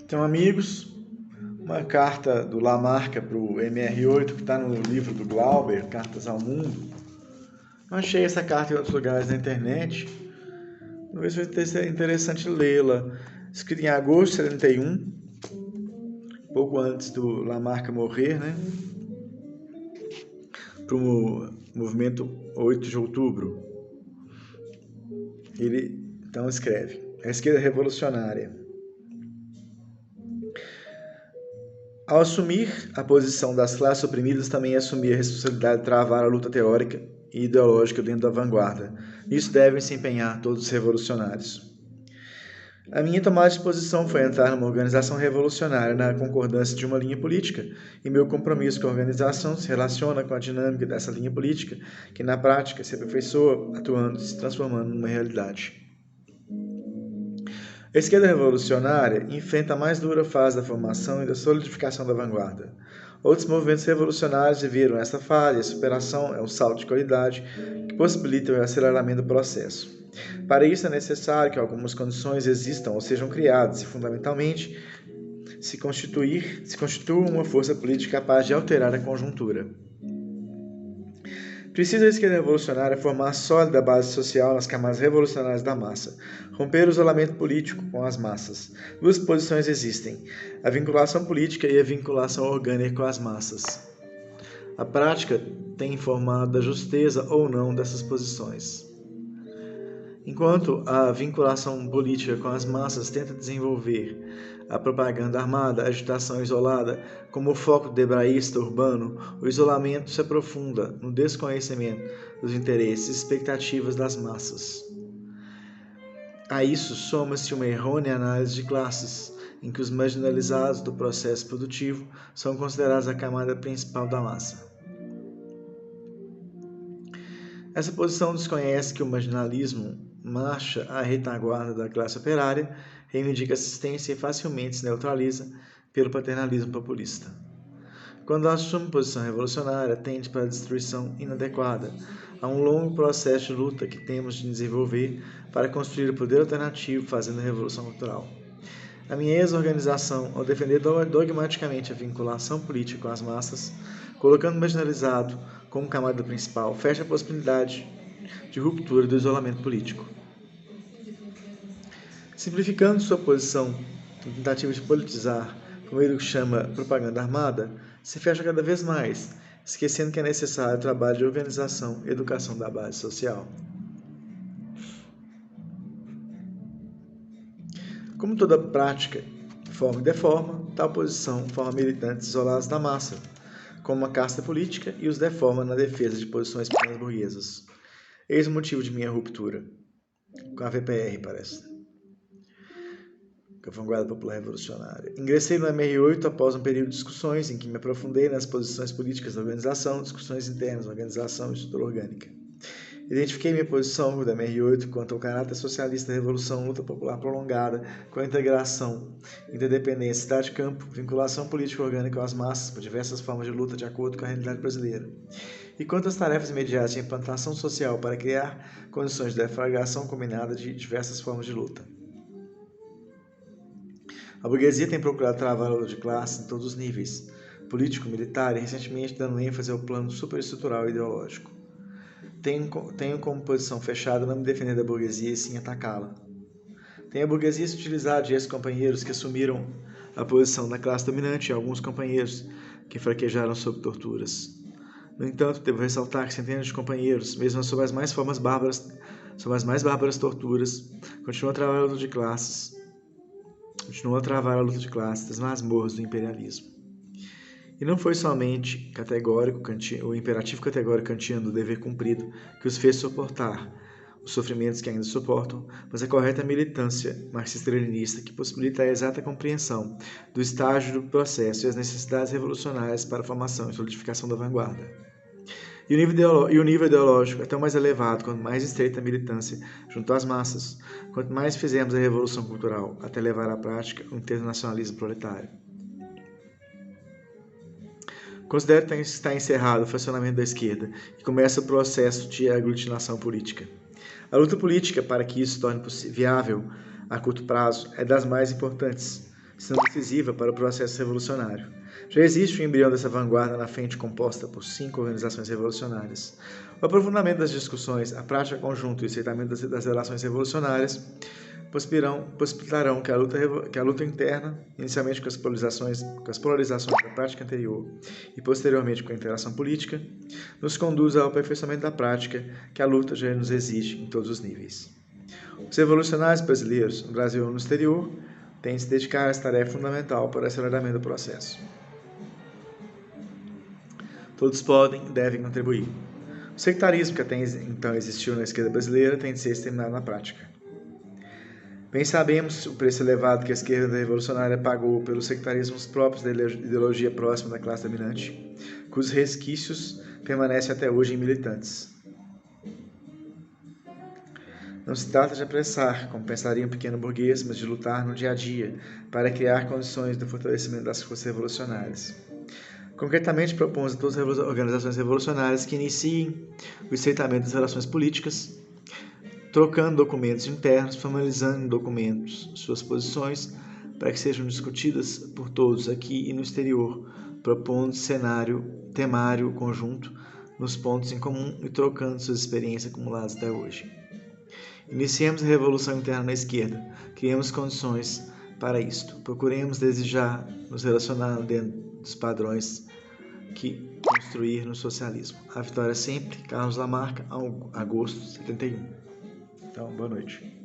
Então, amigos, uma carta do Lamarca para o MR8, que está no livro do Glauber, Cartas ao Mundo. Eu achei essa carta em outros lugares da internet. Talvez seja interessante lê-la. Escrita em agosto de 71, pouco antes do Lamarca morrer, né? Para o movimento 8 de outubro. Ele então escreve: a esquerda revolucionária. Ao assumir a posição das classes oprimidas, também assumir a responsabilidade de travar a luta teórica e ideológica dentro da vanguarda. Nisso devem se empenhar todos os revolucionários. A minha tomada de posição foi entrar numa organização revolucionária na concordância de uma linha política, e meu compromisso com a organização se relaciona com a dinâmica dessa linha política, que na prática se aperfeiçoa, atuando e se transformando numa realidade. A esquerda revolucionária enfrenta a mais dura fase da formação e da solidificação da vanguarda. Outros movimentos revolucionários viveram essa fase e a superação é um salto de qualidade que possibilita o aceleramento do processo. Para isso é necessário que algumas condições existam ou sejam criadas e, fundamentalmente, se constitua uma força política capaz de alterar a conjuntura. Precisa a esquerda revolucionária formar sólida base social nas camadas revolucionárias da massa, romper o isolamento político com as massas. Duas posições existem: a vinculação política e a vinculação orgânica com as massas. A prática tem informado da justeza ou não dessas posições. Enquanto a vinculação política com as massas tenta desenvolver a propaganda armada, a agitação isolada, como foco debraísta urbano, o isolamento se aprofunda no desconhecimento dos interesses e expectativas das massas. A isso soma-se uma errônea análise de classes, em que os marginalizados do processo produtivo são considerados a camada principal da massa. Essa posição desconhece que o marginalismo marcha à retaguarda da classe operária, reivindica assistência e facilmente se neutraliza pelo paternalismo populista. Quando assume posição revolucionária, tende para a destruição inadequada. Há um longo processo de luta que temos de desenvolver para construir o poder alternativo fazendo a revolução cultural. A minha ex-organização, ao defender dogmaticamente a vinculação política com as massas, colocando o marginalizado como camada principal, fecha a possibilidade de ruptura do isolamento político. Simplificando sua posição na tentativa de politizar por meio do que chama propaganda armada, se fecha cada vez mais, esquecendo que é necessário o trabalho de organização e educação da base social. Como toda prática forma e deforma, tal posição forma militantes isolados da massa, como uma casta política, e os deforma na defesa de posições pequenas burguesas. Eis o motivo de minha ruptura com a VPR, parece, com a Vanguarda Popular Revolucionária. Ingressei no MR8 após um período de discussões em que me aprofundei nas posições políticas da organização, discussões internas da organização e estrutura orgânica. Identifiquei minha posição da MR8 quanto ao caráter socialista da revolução, luta popular prolongada, com a integração, interdependência, cidade-campo, vinculação política orgânica às massas por diversas formas de luta de acordo com a realidade brasileira. E quanto às tarefas imediatas de implantação social para criar condições de deflagração combinada de diversas formas de luta. A burguesia tem procurado travar a luta de classe em todos os níveis, político, militar e recentemente dando ênfase ao plano superestrutural e ideológico. Tenho como posição fechada não me defender da burguesia e sim atacá-la. Tem a burguesia se utilizado de ex-companheiros que assumiram a posição da classe dominante e alguns companheiros que fraquejaram sob torturas. No entanto, devo ressaltar que centenas de companheiros, mesmo sob as mais bárbaras torturas, continuam a travar a luta de classes das masmorras do imperialismo. E não foi somente o imperativo categórico kantiano do dever cumprido que os fez suportar os sofrimentos que ainda suportam, mas a correta militância marxista-leninista que possibilita a exata compreensão do estágio do processo e as necessidades revolucionárias para a formação e solidificação da vanguarda. E o nível ideológico é tão mais elevado quanto mais estreita a militância junto às massas, quanto mais fizermos a revolução cultural até levar à prática o internacionalismo proletário. Considero que está encerrado o funcionamento da esquerda e começa o processo de aglutinação política. A luta política para que isso se torne viável a curto prazo é das mais importantes. sendo decisiva para o processo revolucionário. Já existe um embrião dessa vanguarda na frente composta por 5 organizações revolucionárias. O aprofundamento das discussões, a prática conjunta e o aceitamento das relações revolucionárias possibilitarão que a luta interna, inicialmente com as polarizações da prática anterior e posteriormente com a interação política, nos conduza ao aperfeiçoamento da prática que a luta já nos exige em todos os níveis. Os revolucionários brasileiros, no Brasil ou no exterior, têm de se dedicar a essa tarefa fundamental para o aceleramento do processo. Todos podem e devem contribuir. O sectarismo que até então existiu na esquerda brasileira tem de ser exterminado na prática. Bem sabemos o preço elevado que a esquerda revolucionária pagou pelos sectarismos próprios da ideologia próxima da classe dominante, cujos resquícios permanecem até hoje em militantes. Não se trata de apressar, como pensaria um pequeno burguês, mas de lutar no dia a dia para criar condições do fortalecimento das forças revolucionárias. Concretamente, propomos a todas as organizações revolucionárias que iniciem o estreitamento das relações políticas, trocando documentos internos, formalizando em documentos suas posições para que sejam discutidas por todos aqui e no exterior, propondo cenário temário conjunto nos pontos em comum e trocando suas experiências acumuladas até hoje. Iniciemos a revolução interna na esquerda, criemos condições para isto, procuremos desde já nos relacionar dentro dos padrões que construir no socialismo. A vitória sempre, Carlos Lamarck, agosto de 71. Então, boa noite.